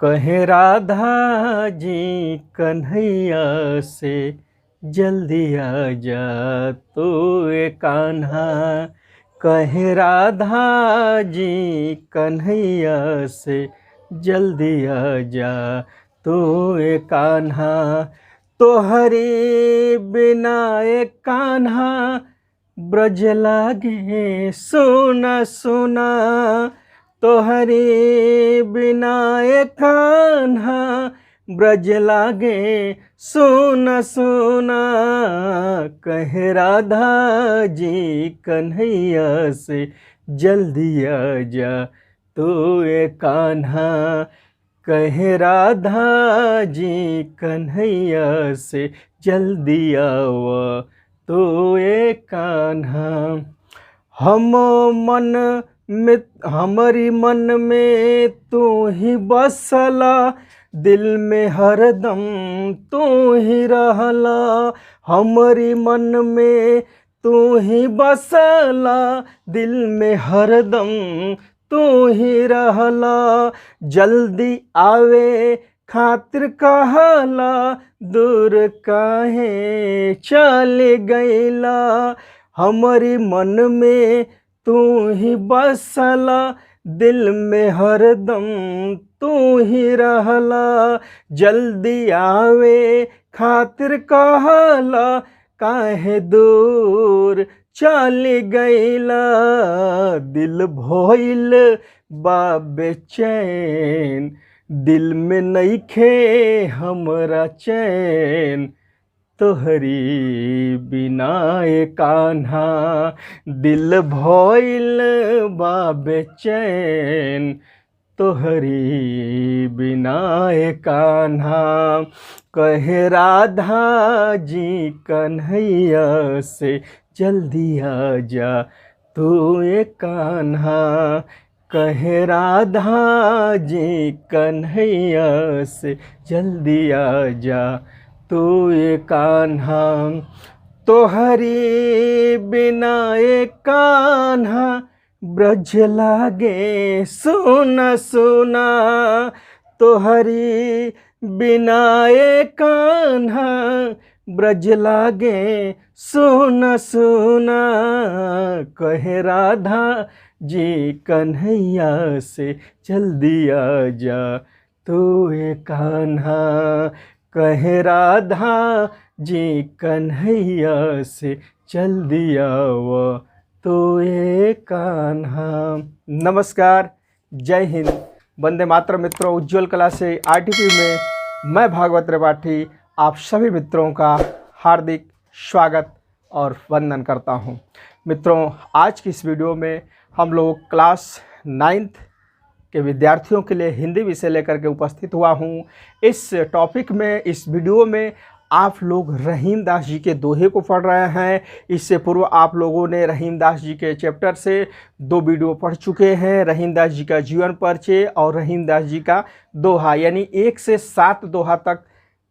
कहे राधा जी कन्हैया से जल्दी आ जा तू ए कान्हा। कहे राधा जी कन्हैया से जल्दी आ जा तू ए कान्हा। तोहरे बिना ए कान्हा ब्रज लागे सुना सुना। तोहरे बिना ए कान्हा ब्रज लागे सुना सुना। कहे राधा जी कन्हैया से जल्दी आ जा तू ए कान्हा। कहे राधा जी कन्हैया से जल्दी आवा तू ए कान्हा। हमारी मन में तू ही बसला, दिल में हरदम तू ही रहला। हमारी मन में तू ही बसला, दिल में हरदम तू ही रहला। जल्दी आवे खातिर कहला, दूर काहे चल गईला। हमारी मन में तू ही बसला, दिल में हरदम तू ही रहला। जल्दी आवे खातिर कहला, काहे दूर चल गईला। दिल भइल बा बेचैन, दिल में नइखे हमरा चैन। तोहरी बिना ए कान्हा दिल भइल बा बेचैन। तोहरी बिना ए कान्हा। कहे राधा जी कन्हैया से जल्दी आ जा तू ए कान्हा। कहे राधा जी कन्हैया से जल्दी आ जा तू ए कान्हा। तोहरी बिना ए कान्हा ब्रज लागे सुना सुना। तोहरी बिना ए कान्हा ब्रज लागे सुना सुना। कहे राधा जी कन्हैया से जल्दी आ जा तू ए कान्हा। कहे राधा जी कन्हैया से जल्दी आवा तो ए कान्हा। नमस्कार, जय हिंद, वंदे मातरम। मित्रों, उज्ज्वल कला से आरटीपी में मैं भागवत त्रिपाठी आप सभी मित्रों का हार्दिक स्वागत और वंदन करता हूं। मित्रों, आज की इस वीडियो में हम लोग क्लास 9th के विद्यार्थियों के लिए हिंदी विषय लेकर के उपस्थित हुआ हूं। इस टॉपिक में, इस वीडियो में आप लोग रहीम दास जी के दोहे को पढ़ रहे हैं। इससे पूर्व आप लोगों ने रहीम दास जी के चैप्टर से 2 वीडियो पढ़ चुके हैं, रहीम दास जी का जीवन परिचय और रहीम दास जी का दोहा, यानी 1 से 7 दोहा तक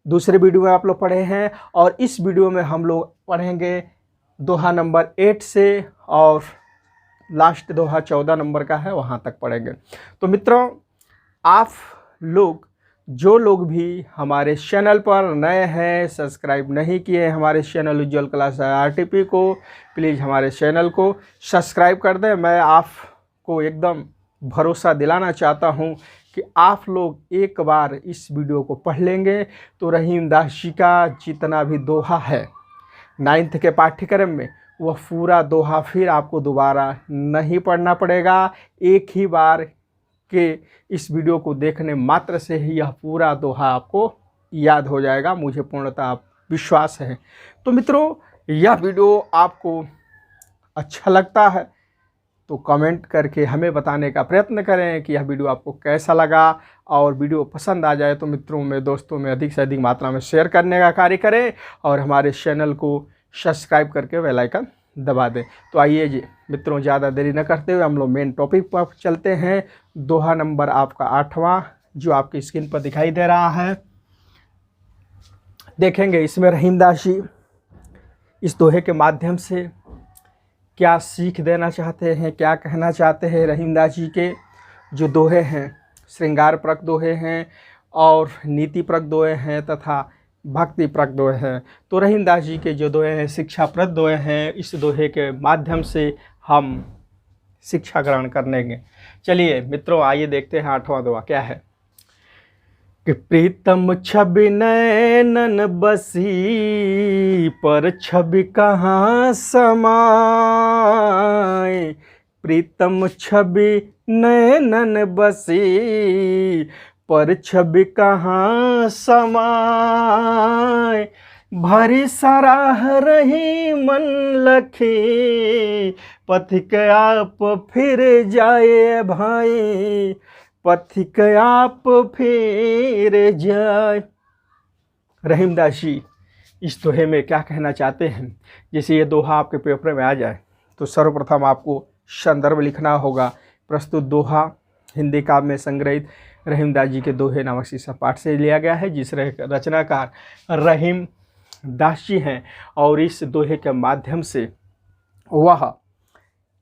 दूसरे वीडियो में आप लोग पढ़े हैं। और इस वीडियो में हम लोग पढ़ेंगे दोहा नंबर 8 से, और लास्ट दोहा 14 नंबर का है, वहाँ तक पढ़ेंगे। तो मित्रों, आप लोग जो लोग भी हमारे चैनल पर नए हैं, सब्सक्राइब नहीं किए हैं हमारे चैनल उज्ज्वल क्लास आरटीपी को, प्लीज़ हमारे चैनल को सब्सक्राइब कर दें। मैं आपको एकदम भरोसा दिलाना चाहता हूं कि आप लोग एक बार इस वीडियो को पढ़ लेंगे तो रहीम दास जी का जितना भी दोहा है 9th के पाठ्यक्रम में, वह पूरा दोहा फिर आपको दोबारा नहीं पढ़ना पड़ेगा। एक ही बार के इस वीडियो को देखने मात्र से ही यह पूरा दोहा आपको याद हो जाएगा, मुझे पूर्णतः विश्वास है। तो मित्रों, यह वीडियो आपको अच्छा लगता है तो कमेंट करके हमें बताने का प्रयत्न करें कि यह वीडियो आपको कैसा लगा। और वीडियो पसंद आ जाए तो मित्रों में, दोस्तों में अधिक से अधिक मात्रा में शेयर करने का कार्य करें और हमारे चैनल को सब्सक्राइब करके बेल आइकन दबा दें। तो आइए जी मित्रों, ज़्यादा देरी न करते हुए हम लोग मेन टॉपिक पर चलते हैं। दोहा नंबर आपका 8वां जो आपकी स्क्रीन पर दिखाई दे रहा है, देखेंगे इसमें रहीम दास जी इस दोहे के माध्यम से क्या सीख देना चाहते हैं, क्या कहना चाहते हैं। रहीम दास जी के जो दोहे हैं श्रृंगारपरक दोहे हैं और नीतिपरक दोहे हैं तथा भक्तिपरक दोहे हैं। तो रहीमदास जी के जो दोहे हैं शिक्षाप्रद दोहे हैं। इस दोहे के माध्यम से हम शिक्षा ग्रहण करेंगे। चलिए मित्रों, आइए देखते हैं 8वां दोहा क्या है कि प्रीतम छवि नैनन बसी पर छवि कहाँ समाए। प्रीतम छवि नैनन बसी पर छवि कहाँ समाए। भरी सराह रही मन लखी पथिक आप फिर जाए भाई। पथिक आप फिर जाए। रहीमदास जी इस दोहे में क्या कहना चाहते हैं? जैसे ये दोहा आपके पेपर में आ जाए तो सर्वप्रथम आपको संदर्भ लिखना होगा। प्रस्तुत दोहा हिंदी काव्य में संग्रहित रहीमदास जी के दोहे नामक शीर्षक पाठ से लिया गया है, जिस रचनाकार रहीम दास जी हैं। और इस दोहे के माध्यम से वह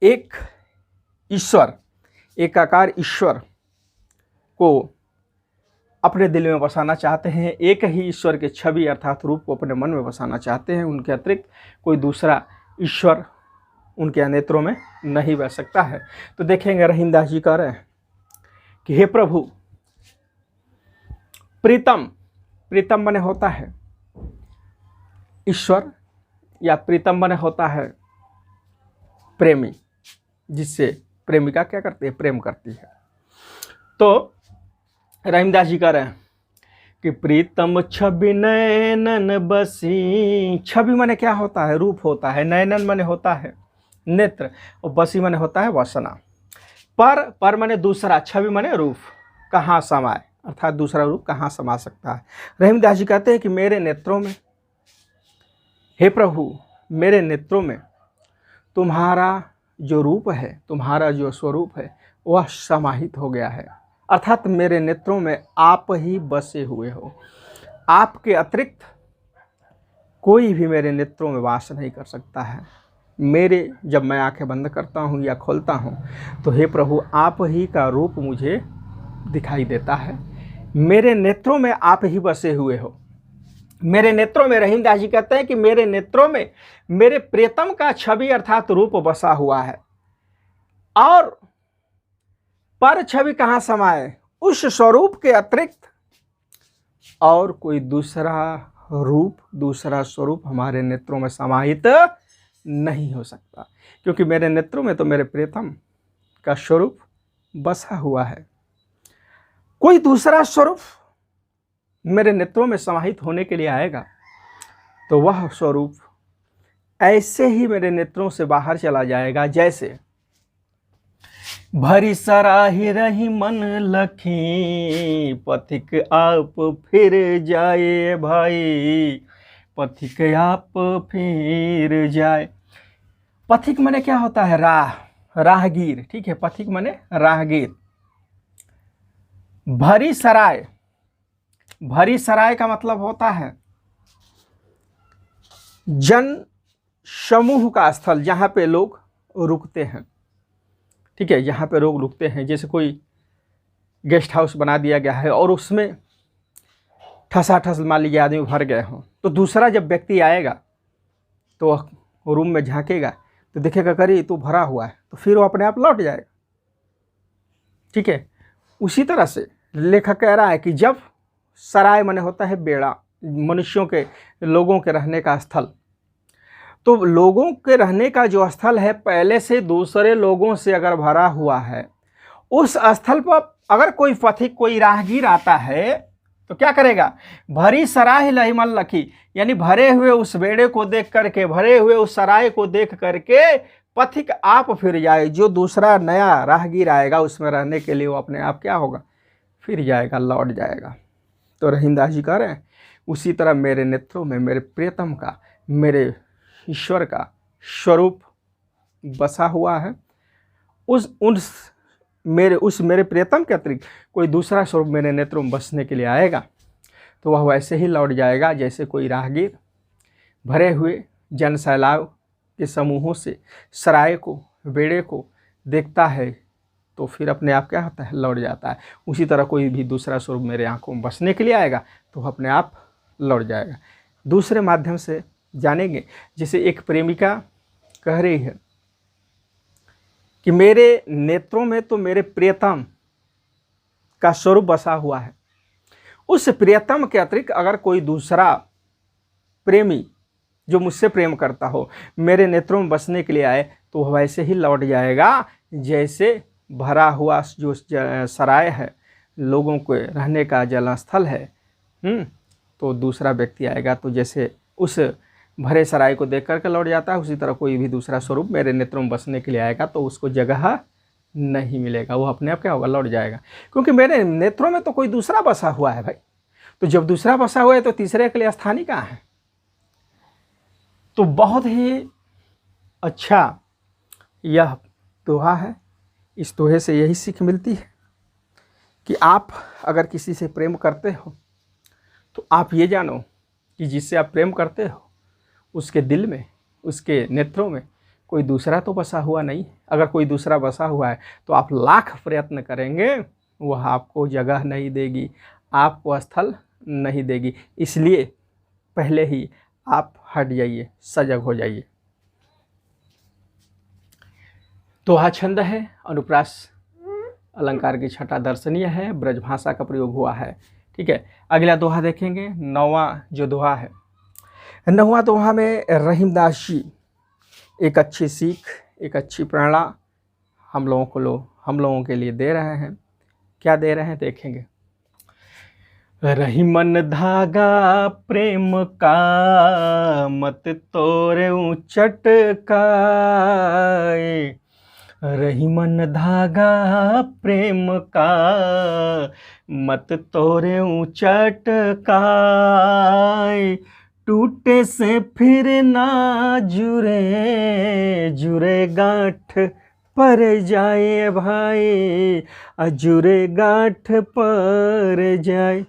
एक ईश्वर, एकाकार ईश्वर को अपने दिल में बसाना चाहते हैं। एक ही ईश्वर के छवि अर्थात रूप को अपने मन में बसाना चाहते हैं। उनके अतिरिक्त कोई दूसरा ईश्वर उनके नेत्रों में नहीं बस सकता है। तो देखेंगे रहीमदास जी कह रहे हैं कि हे प्रभु, प्रीतम, प्रीतम माने होता है ईश्वर, या प्रीतम माने होता है प्रेमी, जिससे प्रेमिका क्या करती है? प्रेम करती है। तो रहीमदास जी कह रहे हैं कि प्रीतम छवि नैनन बसी। छवि माने क्या होता है? रूप होता है। नैनन माने होता है नेत्र, और बसी माने होता है वासना। पर माने दूसरा, छवि माने रूप। कहाँ समाए अर्थात दूसरा रूप कहाँ समा सकता है? रहीमदास जी कहते हैं कि मेरे नेत्रों में, हे प्रभु, मेरे नेत्रों में तुम्हारा जो रूप है, तुम्हारा जो स्वरूप है वह समाहित हो गया है। अर्थात मेरे नेत्रों में आप ही बसे हुए हो। आपके अतिरिक्त कोई भी मेरे नेत्रों में वास नहीं कर सकता है। जब मैं आंखें बंद करता हूँ या खोलता हूँ तो हे प्रभु आप ही का रूप मुझे दिखाई देता है। मेरे नेत्रों में आप ही बसे हुए हो। मेरे नेत्रों में, रहीमदास जी कहते हैं कि मेरे नेत्रों में मेरे प्रियतम का छवि अर्थात रूप बसा हुआ है। और पर छवि कहाँ समाए? उस स्वरूप के अतिरिक्त और कोई दूसरा रूप, दूसरा स्वरूप हमारे नेत्रों में समाहित नहीं हो सकता, क्योंकि मेरे नेत्रों में तो मेरे प्रियतम का स्वरूप बसा हुआ है। कोई दूसरा स्वरूप मेरे नेत्रों में समाहित होने के लिए आएगा तो वह स्वरूप ऐसे ही मेरे नेत्रों से बाहर चला जाएगा, जैसे भरी सराही रही मन लखी पथिक आप फिर जाए भाई। पथिक आप फिर जाए। पथिक माने क्या होता है? राह, राहगीर। ठीक है, पथिक माने राहगीर। भरी सराय, भरी सराय का मतलब होता है जन समूह का स्थल, जहाँ पे लोग रुकते हैं। ठीक है, जहाँ पे लोग रुकते हैं, जैसे कोई गेस्ट हाउस बना दिया गया है और उसमें ठसाठस मान लीजिए आदमी भर गए हों, तो दूसरा जब व्यक्ति आएगा तो वह रूम में झांकेगा तो देखेगा करी तो भरा हुआ है, तो फिर वो अपने आप लौट जाएगा। ठीक है, उसी तरह से लेखक कह रहा है कि जब सराय माने होता है बेड़ा, मनुष्यों के, लोगों के रहने का स्थल, तो लोगों के रहने का जो स्थल है पहले से दूसरे लोगों से अगर भरा हुआ है, उस स्थल पर अगर कोई पथिक, कोई राहगीर आता है तो क्या करेगा? भरी सराय लही मन लखी, यानी भरे हुए उस बेड़े को देख करके, भरे हुए उस सराय को देख करके पथिक आप फिर जाए। जो दूसरा नया राहगीर आएगा उसमें रहने के लिए वो अपने आप क्या होगा? फिर जाएगा, लौट जाएगा। तो रहीमदास जी कह रहे हैं उसी तरह मेरे नेत्रों में मेरे प्रियतम का, मेरे ईश्वर का स्वरूप बसा हुआ है। उस मेरे प्रियतम के अतिरिक्त कोई दूसरा स्वरूप मेरे नेत्रों में बसने के लिए आएगा तो वह वैसे ही लौट जाएगा जैसे कोई राहगीर भरे हुए जन सैलाब के समूहों से सराय को, बेड़े को देखता है तो फिर अपने आप क्या होता है, लौट जाता है। उसी तरह कोई भी दूसरा स्वरूप मेरे आंखों में बसने के लिए आएगा तो अपने आप लौट जाएगा। दूसरे माध्यम से जानेंगे, जैसे एक प्रेमिका कह रही है कि मेरे नेत्रों में तो मेरे प्रियतम का स्वरूप बसा हुआ है, उस प्रियतम के अतिरिक्त अगर कोई दूसरा प्रेमी जो मुझसे प्रेम करता हो मेरे नेत्रों में बसने के लिए आए तो वह वैसे ही लौट जाएगा जैसे भरा हुआ जो सराय है, लोगों के रहने का जल स्थल है, तो दूसरा व्यक्ति आएगा तो जैसे उस भरे सराय को देख करके लौट जाता है, उसी तरह कोई भी दूसरा स्वरूप मेरे नेत्रों में बसने के लिए आएगा तो उसको जगह नहीं मिलेगा, वो अपने आप क्या होगा, लौट जाएगा। क्योंकि मेरे नेत्रों में तो कोई दूसरा बसा हुआ है भाई, तो जब दूसरा बसा हुआ है तो तीसरे के लिए स्थान ही कहाँ है। तो बहुत ही अच्छा यह दोहा है। इस दोहे से यही सीख मिलती है कि आप अगर किसी से प्रेम करते हो तो आप ये जानो कि जिससे आप प्रेम करते हो उसके दिल में, उसके नेत्रों में कोई दूसरा तो बसा हुआ नहीं। अगर कोई दूसरा बसा हुआ है तो आप लाख प्रयत्न करेंगे वह आपको जगह नहीं देगी, आपको स्थल नहीं देगी। इसलिए पहले ही आप हट जाइए, सजग हो जाइए। दोहा छंद है, अनुप्रास अलंकार की छठा दर्शनीय है, ब्रजभाषा का प्रयोग हुआ है। ठीक है, अगला दोहा देखेंगे। नौवां जो दोहा है, नौवां दोहा में रहीमदास जी एक अच्छी सीख, एक अच्छी प्रेरणा हम लोगों के लिए दे रहे हैं। क्या दे रहे हैं देखेंगे। रहीमन धागा प्रेम का मत तोरे चटकाए, रहीमन धागा प्रेम का मत तोरे चटकाए, टूटे से फिर ना जुरे, जुरे गांठ पर जाए भाई, अजुरे गांठ पर जाए।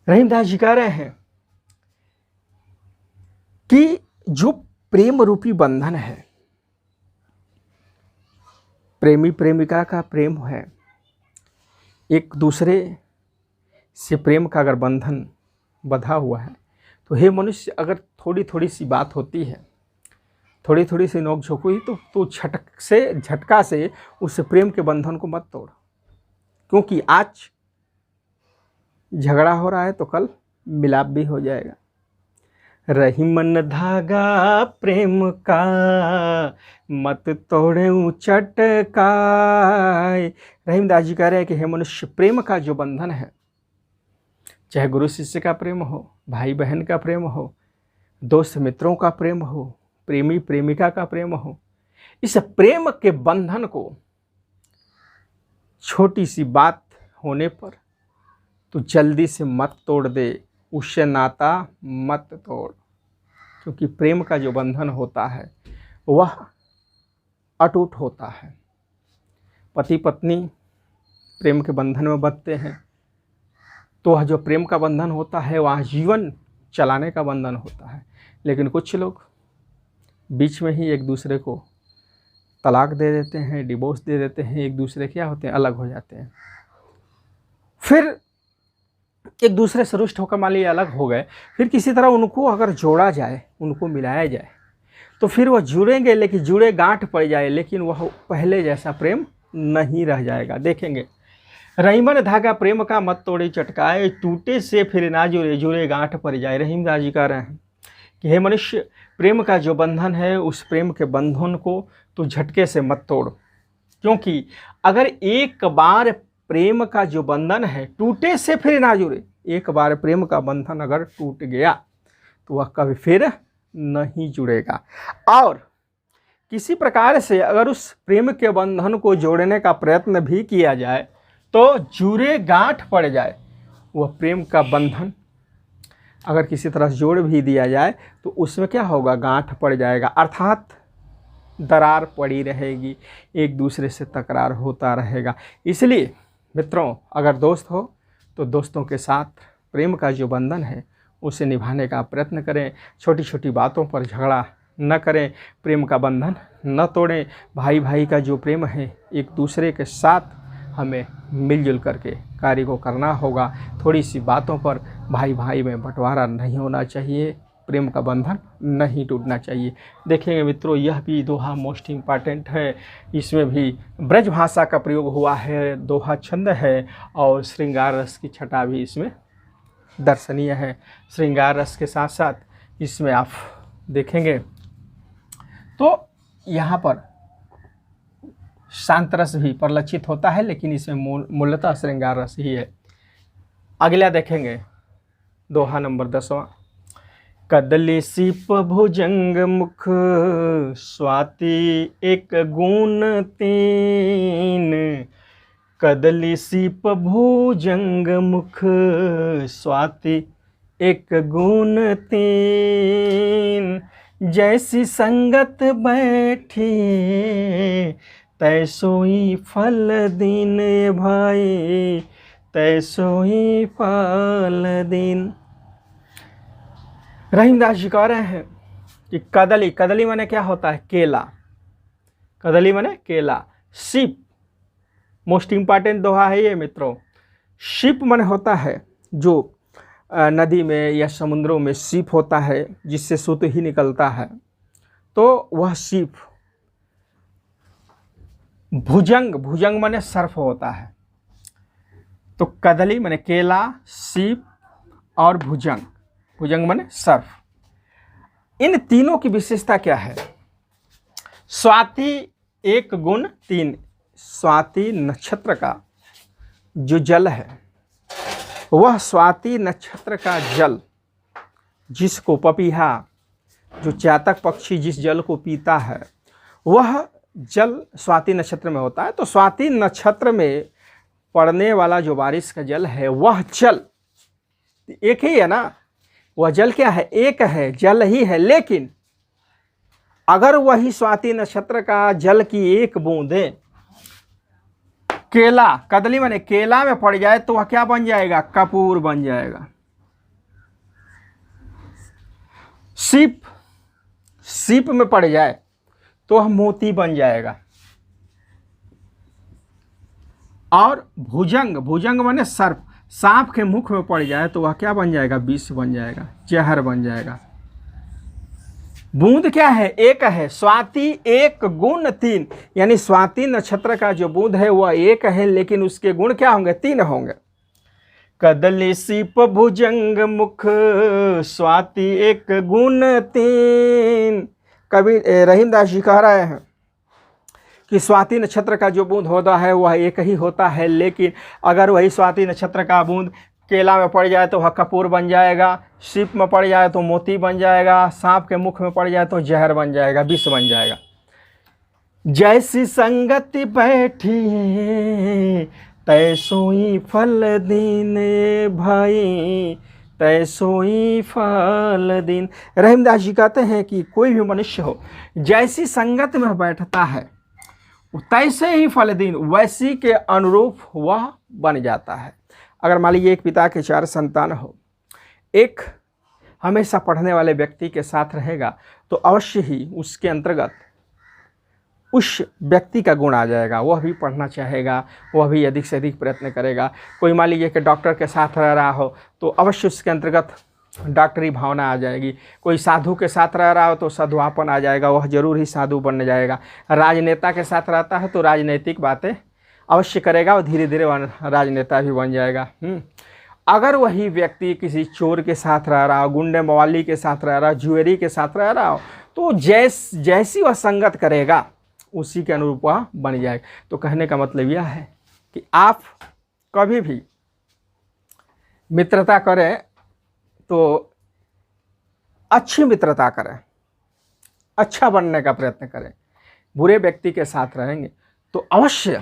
रहीमदास जी कह रहे हैं कि जो प्रेम रूपी बंधन है, प्रेमी प्रेमिका का प्रेम है, एक दूसरे से प्रेम का अगर बंधन बंधा हुआ है तो हे मनुष्य, अगर थोड़ी थोड़ी सी बात होती है, थोड़ी थोड़ी सी नोकझोंक हुई तो झटका से उस प्रेम के बंधन को मत तोड़। क्योंकि आज झगड़ा हो रहा है तो कल मिलाप भी हो जाएगा। रहीमन धागा प्रेम का मत तोड़े चटकाए। रहीमदास जी कह रहे हैं कि हे मनुष्य, प्रेम का जो बंधन है, चाहे गुरु शिष्य का प्रेम हो, भाई बहन का प्रेम हो, दोस्त मित्रों का प्रेम हो, प्रेमी प्रेमिका का प्रेम हो, इस प्रेम के बंधन को छोटी सी बात होने पर तो जल्दी से मत तोड़ दे, उससे नाता मत तोड़। क्योंकि प्रेम का जो बंधन होता है वह अटूट होता है। पति पत्नी प्रेम के बंधन में बंधते हैं तो वह जो प्रेम का बंधन होता है वह जीवन चलाने का बंधन होता है। लेकिन कुछ लोग बीच में ही एक दूसरे को तलाक दे देते हैं, डिवोर्स दे देते हैं, एक दूसरे क्या होते हैं, अलग हो जाते हैं। फिर एक दूसरे से रुष्ट होकर मान लीजिए अलग हो गए, फिर किसी तरह उनको अगर जोड़ा जाए, उनको मिलाया जाए तो फिर वह जुड़ेंगे, लेकिन जुड़े गांठ पड़ जाए, लेकिन वह पहले जैसा प्रेम नहीं रह जाएगा। देखेंगे, रहीमन धागा प्रेम का मत तोड़े चटकाए, टूटे से फिर ना जुड़े, जुड़े गांठ पड़ जाए। रहीमदास जी कह रहे हैं कि हे मनुष्य, प्रेम का जो बंधन है उस प्रेम के बंधन को तो झटके से मत तोड़। क्योंकि अगर एक बार प्रेम का जो बंधन है टूटे से फिर ना जुड़े, एक बार प्रेम का बंधन अगर टूट गया तो वह कभी फिर नहीं जुड़ेगा। और किसी प्रकार से अगर उस प्रेम के बंधन को जोड़ने का प्रयत्न भी किया जाए तो जुड़े गांठ पड़ जाए, वह प्रेम का बंधन अगर किसी तरह जोड़ भी दिया जाए तो उसमें क्या होगा, गांठ पड़ जाएगा, अर्थात दरार पड़ी रहेगी, एक दूसरे से तकरार होता रहेगा। इसलिए मित्रों, अगर दोस्त हो तो दोस्तों के साथ प्रेम का जो बंधन है उसे निभाने का प्रयत्न करें। छोटी छोटी बातों पर झगड़ा न करें, प्रेम का बंधन न तोड़ें। भाई भाई का जो प्रेम है, एक दूसरे के साथ हमें मिलजुल करके कार्य को करना होगा। थोड़ी सी बातों पर भाई भाई में बंटवारा नहीं होना चाहिए, प्रेम का बंधन नहीं टूटना चाहिए। देखेंगे मित्रों, यह भी दोहा मोस्ट इम्पॉर्टेंट है। इसमें भी ब्रज भाषा का प्रयोग हुआ है, दोहा छंद है और श्रृंगार रस की छटा भी इसमें दर्शनीय है। श्रृंगार रस के साथ साथ इसमें आप देखेंगे तो यहाँ पर शांत रस भी परिलक्षित होता है, लेकिन इसमें मूलतः श्रृंगार रस ही है। अगला देखेंगे दोहा नंबर 10वां। कदली सीप भुजंग मुख स्वाति एक गुण तीन। कदली सीप भुजंग मुख स्वाति एक गुण तीन। जैसी संगत बैठी तैसोई फल दीन भाई, तैसोई फल दीन। रहीमदास जी कह रहे हैं कि कदली, कदली माने क्या होता है? केला। कदली माने केला। शिप, मोस्ट इम्पॉर्टेंट दोहा है ये मित्रों। शिप माने होता है जो नदी में या समुद्रों में सीप होता है जिससे सूत ही निकलता है, तो वह सीप। भुजंग, भुजंग माने सर्फ होता है। तो कदली माने केला, सीप और भुजंग, भुजंग माने सर्फ। इन तीनों की विशेषता क्या है? स्वाति एक गुण तीन। स्वाति नक्षत्र का जो जल है, वह स्वाति नक्षत्र का जल, जिसको पपीहा, जो चातक पक्षी जिस जल को पीता है, वह जल स्वाति नक्षत्र में होता है। तो स्वाति नक्षत्र में पड़ने वाला जो बारिश का जल है, वह जल एक ही है ना। वह जल क्या है? एक है, जल ही है। लेकिन अगर वही स्वाति नक्षत्र का जल की एक बूंदे केला, कदली माने केला में पड़ जाए तो वह क्या बन जाएगा? कपूर बन जाएगा। सीप, सीप में पड़ जाए तो वह मोती बन जाएगा। और भुजंग, भुजंग माने सर्प, सांप के मुख में पड़ जाए तो वह क्या बन जाएगा? विष बन जाएगा, जहर बन जाएगा। बूंद क्या है? एक है। स्वाति एक गुण तीन, यानी स्वाति नक्षत्र का जो बूंद है वह एक है, लेकिन उसके गुण क्या होंगे? तीन होंगे। कदली सीप भुजंग मुख स्वाति एक गुण तीन। कवि रहीमदास जी कह रहे हैं कि स्वाति नक्षत्र का जो बूंद होता है वह एक ही होता है, लेकिन अगर वही स्वाति नक्षत्र का बूंद केला में पड़ जाए तो वह कपूर बन जाएगा, सीप में पड़ जाए तो मोती बन जाएगा, सांप के मुख में पड़ जाए तो जहर बन जाएगा, विष बन जाएगा। जैसी संगति बैठी तैसोई फल दीन भाई, तैसोई फल दीन। रहीमदास जी कहते हैं कि कोई भी मनुष्य हो, जैसी संगत में बैठता है तैसे ही फल दीन, वैसी के अनुरूप वह बन जाता है। अगर मान लीजिए एक पिता के 4 संतान हो, एक हमेशा पढ़ने वाले व्यक्ति के साथ रहेगा तो अवश्य ही उसके अंतर्गत उस व्यक्ति का गुण आ जाएगा, वह भी पढ़ना चाहेगा, वह भी अधिक से अधिक प्रयत्न करेगा। कोई मान लीजिए कि डॉक्टर के साथ रह रहा हो तो अवश्य उसके अंतर्गत डॉक्टरी भावना आ जाएगी। कोई साधु के साथ रह रहा हो तो साधुआपन आ जाएगा, वह जरूर ही साधु बन जाएगा। राजनेता के साथ रहता है तो राजनीतिक बातें अवश्य करेगा और धीरे धीरे वह राजनेता भी बन जाएगा। अगर वही व्यक्ति किसी चोर के साथ रह रहा हो, गुंडे मवाली के साथ रह रहा हो, जुएरी के साथ रह रहा हो, तो जैसी वह संगत करेगा उसी के अनुरूप वह बन जाएगा। तो कहने का मतलब यह है कि आप कभी भी मित्रता करें तो अच्छी मित्रता करें, अच्छा बनने का प्रयत्न करें। बुरे व्यक्ति के साथ रहेंगे तो अवश्य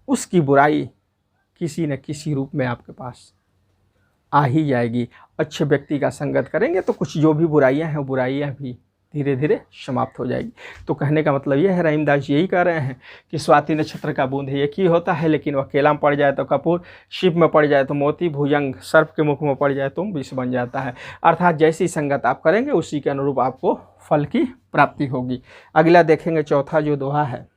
उसकी बुराई किसी न किसी रूप में आपके पास आ ही जाएगी। अच्छे व्यक्ति का संगत करेंगे तो कुछ जो भी बुराइयां हैं बुराइयां भी धीरे धीरे समाप्त हो जाएगी। तो कहने का मतलब यह है, रहीमदास जी यही कह रहे हैं कि स्वाति नक्षत्र का बूंद एक ही होता है, लेकिन वह केला में पड़ जाए तो कपूर, शिव में पड़ जाए तो मोती, भुजंग सर्प के मुख में पड़ जाए तो विष बन जाता है। अर्थात जैसी संगत आप करेंगे उसी के अनुरूप आपको फल की प्राप्ति होगी। अगला देखेंगे, चौथा जो दोहा है,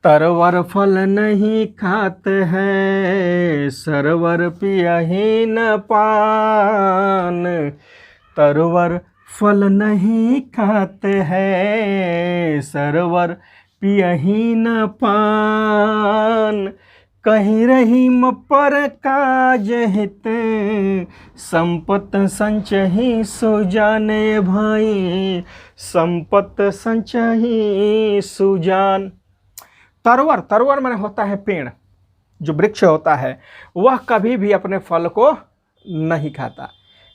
तरवर फल नहीं खाते हैं, सरवर पियहि न पान। तरवर फल नहीं खाते हैं, सरवर पियहि न पान। कहीं रहीम पर काज हित, संपत संचहि सुजाने भाई। संपत संचहि सुजान। तरवर, तरवर माने होता है पेड़, जो वृक्ष होता है वह कभी भी अपने फल को नहीं खाता।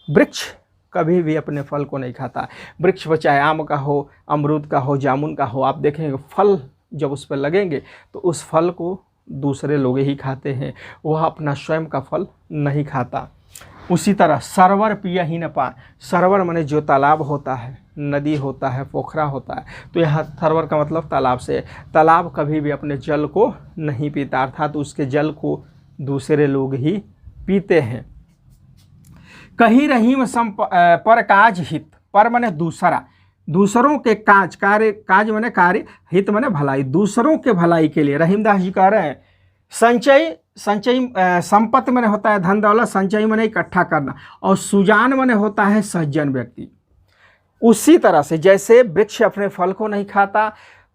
वृक्ष कभी भी अपने फल को नहीं खाता। वृक्ष पर चाहे आम का हो, अमरूद का हो, जामुन का हो, आप देखेंगे फल जब उस पर लगेंगे तो उस फल को दूसरे लोग ही खाते हैं, वह अपना स्वयं का फल नहीं खाता। उसी तरह सरवर पियहि न पान। सरवर माने जो तालाब होता है, नदी होता है, पोखरा होता है, तो यहाँ सरवर का मतलब तालाब से। तालाब कभी भी अपने जल को नहीं पीता, अर्थात उसके जल को दूसरे लोग ही पीते हैं। कहीं रहीम पर काज हित। पर माने दूसरा, दूसरों के काज, कार्य, काज माने कार्य, हित माने भलाई, दूसरों के भलाई के लिए। रहीमदास जी कह रहे हैं संचय, संचय संपत्ति माने होता है धन दौलत, संचय माने इकट्ठा करना, और सुजान माने होता है सज्जन व्यक्ति। उसी तरह से जैसे वृक्ष अपने फल को नहीं खाता,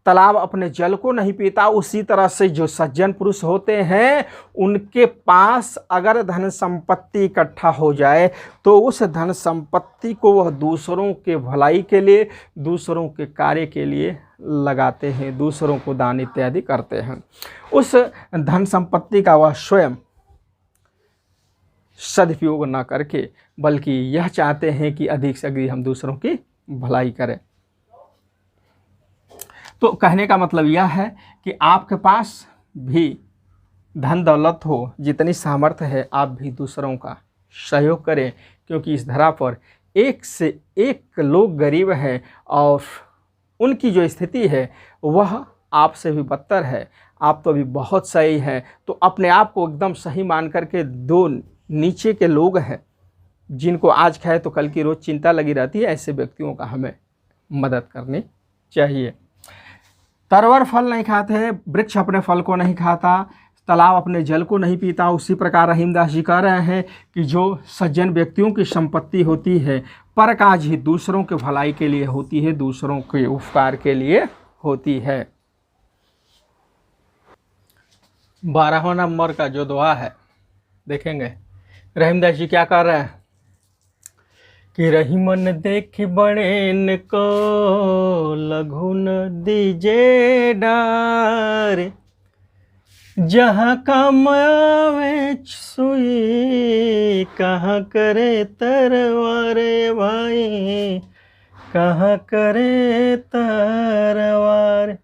तालाब अपने जल को नहीं पीता, उसी तरह से जो सज्जन पुरुष होते हैं उनके पास अगर धन संपत्ति इकट्ठा हो जाए तो उस धन संपत्ति को वह दूसरों के भलाई के लिए, दूसरों के कार्य के लिए लगाते हैं, दूसरों को दान इत्यादि करते हैं। उस धन संपत्ति का वह स्वयं सदुपयोग न करके बल्कि यह चाहते हैं कि अधिक से अधिक हम दूसरों की भलाई करें। तो कहने का मतलब यह है कि आपके पास भी धन दौलत हो, जितनी सामर्थ्य है, आप भी दूसरों का सहयोग करें, क्योंकि इस धरा पर एक से एक लोग गरीब हैं और उनकी जो स्थिति है वह आपसे भी बदतर है। आप तो अभी बहुत सही हैं, तो अपने आप को एकदम सही मान करके दो नीचे के लोग हैं जिनको आज खाए तो कल की रोज़ चिंता लगी रहती है, ऐसे व्यक्तियों का हमें मदद करनी चाहिए। तरवर फल नहीं खाते हैं, वृक्ष अपने फल को नहीं खाता, तालाब अपने जल को नहीं पीता। उसी प्रकार रहीमदास जी कह रहे हैं कि जो सज्जन व्यक्तियों की संपत्ति होती है पर काज ही दूसरों के भलाई के लिए होती है, दूसरों के उपकार के लिए होती है। 12वां नंबर का जो दोहा है देखेंगे, रहीमदास जी क्या कर रहे हैं कि रहीमन देख बड़ेन को लघु न दीजे डार। जहाँ काम आवे सुई, कहाँ करे तरवारे भाई, कहाँ करे तरवार।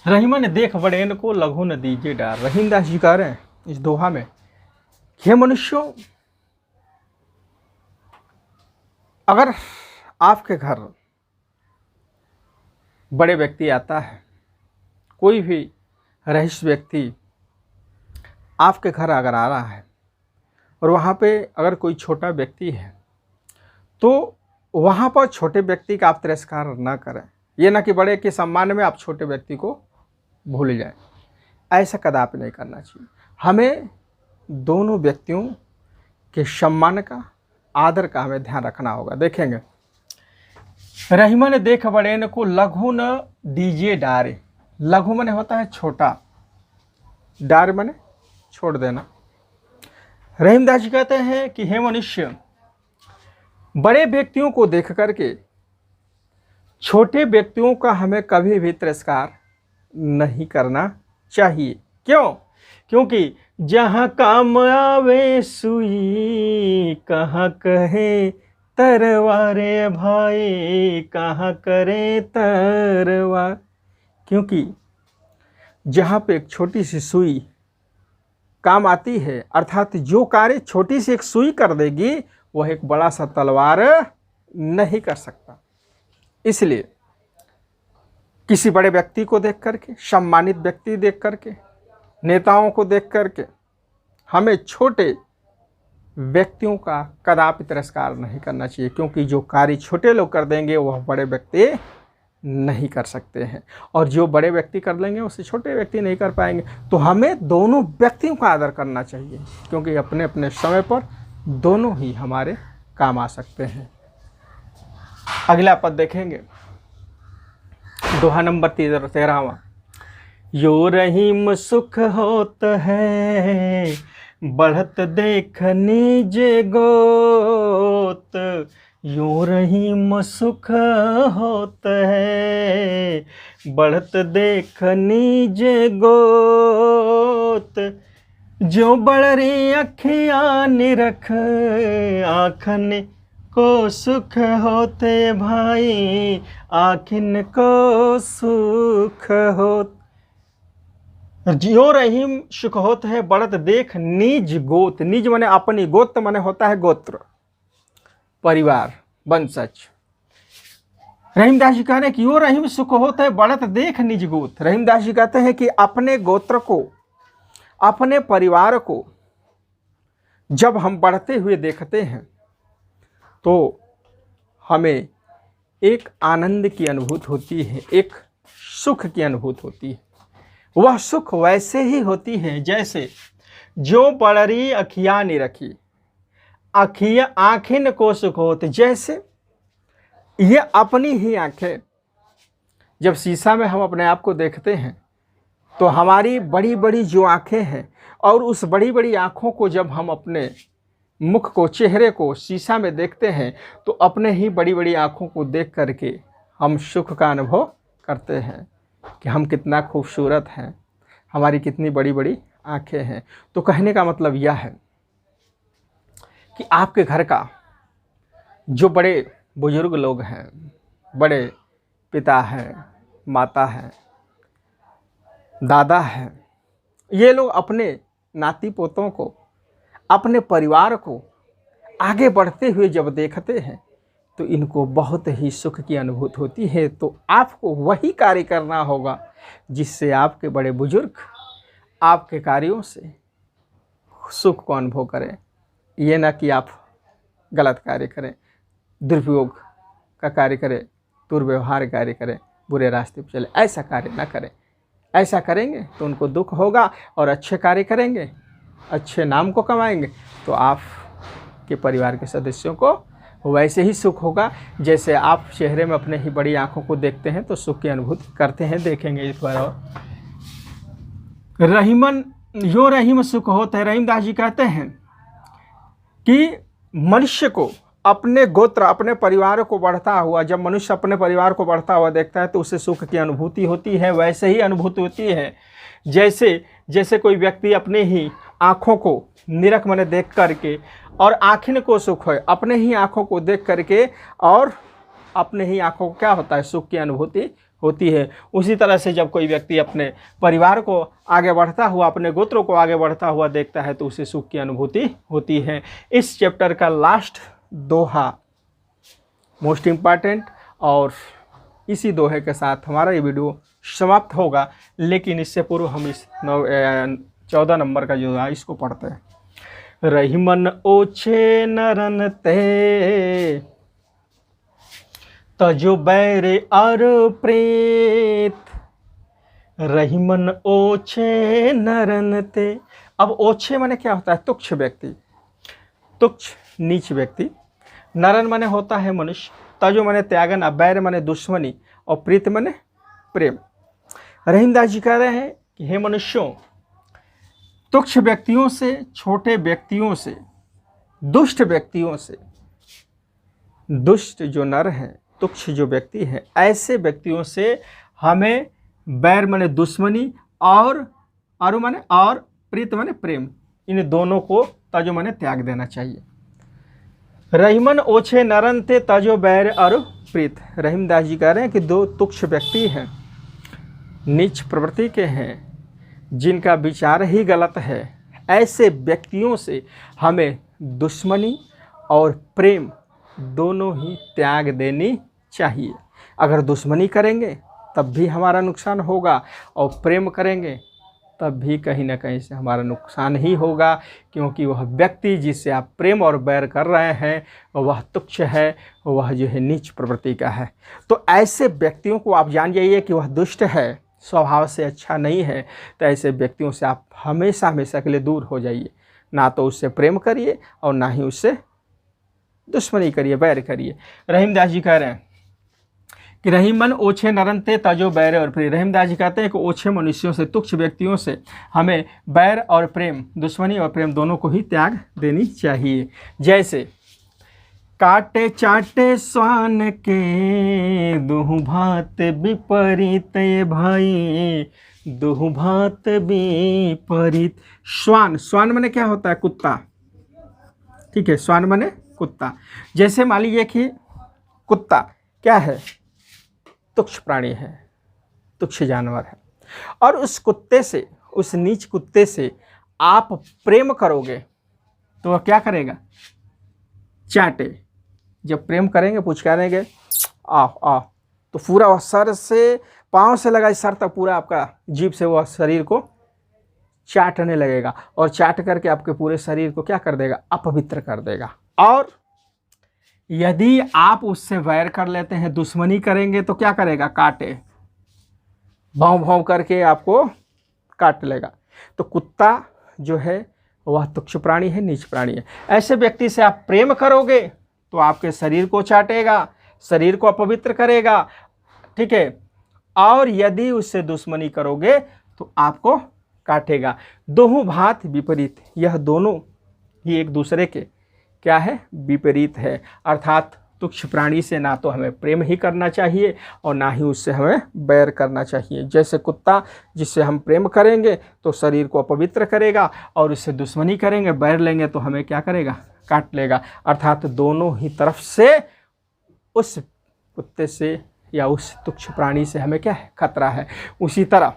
रहीमन देख बड़ेन को लघु न दीजे डार। रहीमदास जी कह रहे हैं इस दोहा में, हे मनुष्यों, अगर आपके घर बड़े व्यक्ति आता है, कोई भी रईस व्यक्ति आपके घर अगर आ रहा है और वहाँ पे अगर कोई छोटा व्यक्ति है तो वहाँ पर छोटे व्यक्ति का आप तिरस्कार ना करें। ये ना कि बड़े के सम्मान में आप छोटे व्यक्ति को भूल जाएं, ऐसा कदापि नहीं करना चाहिए। हमें दोनों व्यक्तियों के सम्मान का, आदर का हमें ध्यान रखना होगा। देखेंगे, रहीमन देख बड़ेन को लघु न दीजिए डारे। लघु माने होता है छोटा, डार माने छोड़ देना। रहीमदास जी कहते हैं कि हे मनुष्य, बड़े व्यक्तियों को देख करके छोटे व्यक्तियों का हमें कभी भी तिरस्कार नहीं करना चाहिए। क्यों? क्योंकि जहाँ काम आवे सुई, कहाँ कहे तरवारे भाई, कहाँ करे तरवार। क्योंकि जहाँ पे एक छोटी सी सुई काम आती है, अर्थात जो कार्य छोटी सी एक सुई कर देगी वह एक बड़ा सा तलवार नहीं कर सकता। इसलिए किसी बड़े व्यक्ति को देख करके, सम्मानित व्यक्ति देख करके, नेताओं को देख करके हमें छोटे व्यक्तियों का कदापि तिरस्कार नहीं करना चाहिए, क्योंकि जो कार्य छोटे लोग कर देंगे वह बड़े व्यक्ति नहीं कर सकते हैं, और जो बड़े व्यक्ति कर लेंगे उसे छोटे व्यक्ति नहीं कर पाएंगे। तो हमें दोनों व्यक्तियों का आदर करना चाहिए, क्योंकि अपने अपने समय पर दोनों ही हमारे काम आ सकते हैं। अगला पद देखेंगे, दोहा नंबर 13वां। यो रहीम सुख होत है, बढ़त देख निज गोत। यो रहीम सुख होत है, बढ़त देख निज गोत। जो बड़री अखियाँ निरख, आँखन को सुख होते भाई, आखिन को सुख होत। जो रहीम सुख होत है, बढ़त देख निज गोत। निज माने अपनी, गोत्र माने होता है गोत्र, परिवार, वंशज। रहीमदास जी कह रहे हैं कि यो रहीम सुख होता है, बढ़त देख निज गोत। रहीमदास जी कहते हैं कि अपने गोत्र को, अपने परिवार को जब हम बढ़ते हुए देखते हैं तो हमें एक आनंद की अनुभूति होती है, एक सुख की अनुभूति होती है। वह सुख वैसे ही होती है जैसे जो बड़री अखियाँ निरखी, अखियाँ आँखिन को सुख होते। जैसे ये अपनी ही आँखें, जब शीशा में हम अपने आप को देखते हैं तो हमारी बड़ी बड़ी जो आँखें हैं, और उस बड़ी बड़ी आँखों को जब हम अपने मुख को, चेहरे को शीशा में देखते हैं तो अपने ही बड़ी बड़ी आँखों को देख करके हम सुख का अनुभव करते हैं कि हम कितना खूबसूरत हैं, हमारी कितनी बड़ी बड़ी आँखें हैं। तो कहने का मतलब यह है कि आपके घर का जो बड़े बुजुर्ग लोग हैं, बड़े पिता हैं, माता हैं, दादा हैं, ये लोग अपने नाती पोतों को, अपने परिवार को आगे बढ़ते हुए जब देखते हैं तो इनको बहुत ही सुख की अनुभूति होती है। तो आपको वही कार्य करना होगा जिससे आपके बड़े बुजुर्ग आपके कार्यों से सुख को अनुभव करें। ये ना कि आप गलत कार्य करें, दुरुपयोग का कार्य करें, दुर्व्यवहार कार्य करें, बुरे रास्ते पर चले, ऐसा कार्य ना करें। ऐसा करेंगे तो उनको दुख होगा, और अच्छे कार्य करेंगे, अच्छे नाम को कमाएंगे तो आप के परिवार के सदस्यों को वैसे ही सुख होगा जैसे आप चेहरे में अपने ही बड़ी आंखों को देखते हैं तो सुख की अनुभूति करते हैं। देखेंगे इस बार। और रहीमन यो रहीम सुख होता है। रहीमदास जी कहते हैं कि मनुष्य को अपने गोत्र, अपने परिवार को बढ़ता हुआ, जब मनुष्य अपने परिवार को बढ़ता हुआ देखता है तो उसे सुख की अनुभूति होती है। वैसे ही अनुभूति होती है जैसे कोई व्यक्ति अपने ही आँखों को निरख माने देख करके, और आँखिन को सुख है, अपने ही आँखों को देख करके, और अपने ही आँखों को क्या होता है, सुख की अनुभूति होती है। उसी तरह से जब कोई व्यक्ति अपने परिवार को आगे बढ़ता हुआ, अपने गोत्रों को आगे बढ़ता हुआ देखता है तो उसे सुख की अनुभूति होती है। इस चैप्टर का लास्ट दोहा मोस्ट इम्पॉर्टेंट, और इसी दोहे के साथ हमारा ये वीडियो समाप्त होगा। लेकिन इससे पूर्व हम इस 14 नंबर का जो है इसको पढ़ते हैं। रहीमन ओछे नरन ते, तजो बैर अर प्रेत। रहीमन ओछे नरन ते। अब ओछे माने क्या होता है, तुच्छ व्यक्ति, तुच्छ नीच व्यक्ति। नरन माने होता है मनुष्य, तजो माने त्यागना, बैर माने दुश्मनी, और प्रीत माने प्रेम। रहीमदास जी कह रहे हैं कि हे मनुष्यों, तुच्छ व्यक्तियों से, छोटे व्यक्तियों से, दुष्ट व्यक्तियों से, दुष्ट जो नर हैं, तुच्छ जो व्यक्ति हैं, ऐसे व्यक्तियों से हमें बैर माने दुश्मनी, और अरु माने और प्रीत माने प्रेम, इन दोनों को तजो माने त्याग देना चाहिए। रहीमन ओछे नरन ते, तजो बैर अरु प्रीत। रहीमदास जी कह रहे हैं कि दो तुच्छ व्यक्ति हैं, नीच प्रवृत्ति के हैं, जिनका विचार ही गलत है, ऐसे व्यक्तियों से हमें दुश्मनी और प्रेम दोनों ही त्याग देनी चाहिए। अगर दुश्मनी करेंगे तब भी हमारा नुकसान होगा और प्रेम करेंगे तब भी कहीं ना कहीं से हमारा नुकसान ही होगा, क्योंकि वह व्यक्ति जिससे आप प्रेम और बैर कर रहे हैं वह तुच्छ है, वह जो है नीच प्रवृत्ति का है। तो ऐसे व्यक्तियों को आप जान जाइए कि वह दुष्ट है, स्वभाव से अच्छा नहीं है। तो ऐसे व्यक्तियों से आप हमेशा हमेशा के लिए दूर हो जाइए। ना तो उससे प्रेम करिए और ना ही उससे दुश्मनी करिए, बैर करिए। रहीमदास जी कह रहे हैं कि रही मन ओछे नरनते तजो बैर और प्रिय। रहीमदास जी कहते हैं कि ओछे मनुष्यों से, तुच्छ व्यक्तियों से हमें बैर और प्रेम, दुश्मनी और प्रेम दोनों को ही त्याग देनी चाहिए। जैसे काटे चाटे स्वान के दुहु भात विपरीत, ये भाई दुहु भात विपरीत। श्वान, श्वान माने क्या होता है? कुत्ता। ठीक है, श्वान माने कुत्ता। जैसे मान लीजिए कि कुत्ता क्या है? तुच्छ प्राणी है, तुच्छ जानवर है, और उस कुत्ते से, उस नीच कुत्ते से आप प्रेम करोगे तो वह क्या करेगा? चाटे। जब प्रेम करेंगे, पुचकारेंगे, आओ आओ, तो पूरा वह सर से, पाँव से लगा सर तक पूरा आपका जीभ से वह शरीर को चाटने लगेगा, और चाट करके आपके पूरे शरीर को क्या कर देगा? अपवित्र कर देगा। और यदि आप उससे वैर कर लेते हैं, दुश्मनी करेंगे, तो क्या करेगा? काटे, भौं भौं करके आपको काट लेगा। तो कुत्ता जो है वह तुच्छ प्राणी है, नीच प्राणी है। ऐसे व्यक्ति से आप प्रेम करोगे तो आपके शरीर को चाटेगा, शरीर को अपवित्र करेगा। ठीक है, और यदि उससे दुश्मनी करोगे तो आपको काटेगा। दोहु भात विपरीत, यह दोनों ही एक दूसरे के क्या है? विपरीत है। अर्थात तुच्छ प्राणी से ना तो हमें प्रेम ही करना चाहिए और ना ही उससे हमें बैर करना चाहिए। जैसे कुत्ता, जिससे हम प्रेम करेंगे तो शरीर को अपवित्र करेगा, और उससे दुश्मनी करेंगे, बैर लेंगे तो हमें क्या करेगा? काट लेगा। अर्थात दोनों ही तरफ से उस कुत्ते से या उस तुच्छ प्राणी से हमें क्या है? खतरा है। उसी तरह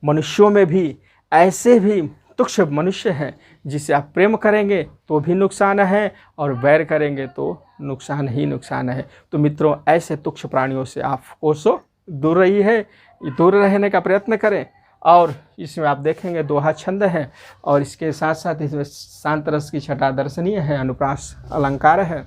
मनुष्यों में भी ऐसे भी तुच्छ मनुष्य हैं जिसे आप प्रेम करेंगे तो भी नुकसान है और बैर करेंगे तो नुकसान ही नुकसान है। तो मित्रों, ऐसे तुच्छ प्राणियों से आप कोसों दूर रही है, दूर रहने का प्रयत्न करें। और इसमें आप देखेंगे दोहा छंद है, और इसके साथ साथ इसमें शांत रस की छटा दर्शनीय है, अनुप्रास अलंकार है,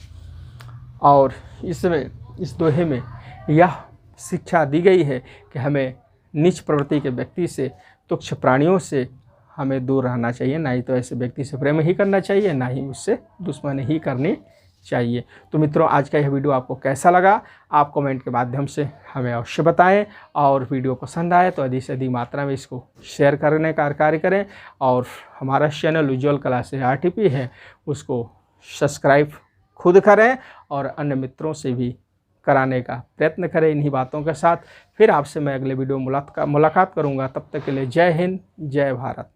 और इसमें इस दोहे में यह शिक्षा दी गई है कि हमें नीच प्रवृत्ति के व्यक्ति से, तुच्छ प्राणियों से हमें दूर रहना चाहिए। ना ही तो ऐसे व्यक्ति से प्रेम ही करना चाहिए, ना ही उससे दुश्मनी ही करनी चाहिए। तो मित्रों, आज का यह वीडियो आपको कैसा लगा? आप कमेंट के माध्यम से हमें अवश्य बताएं, और वीडियो पसंद आए तो अधिक से अधिक मात्रा में इसको शेयर करने का कार्य करें, और हमारा चैनल उज्ज्वल क्लासेस RTP है, उसको सब्सक्राइब खुद करें और अन्य मित्रों से भी कराने का प्रयत्न करें। इन्हीं बातों के साथ फिर आपसे मैं अगले वीडियो मुलाकात करूँगा। तब तक के लिए जय हिंद, जय भारत।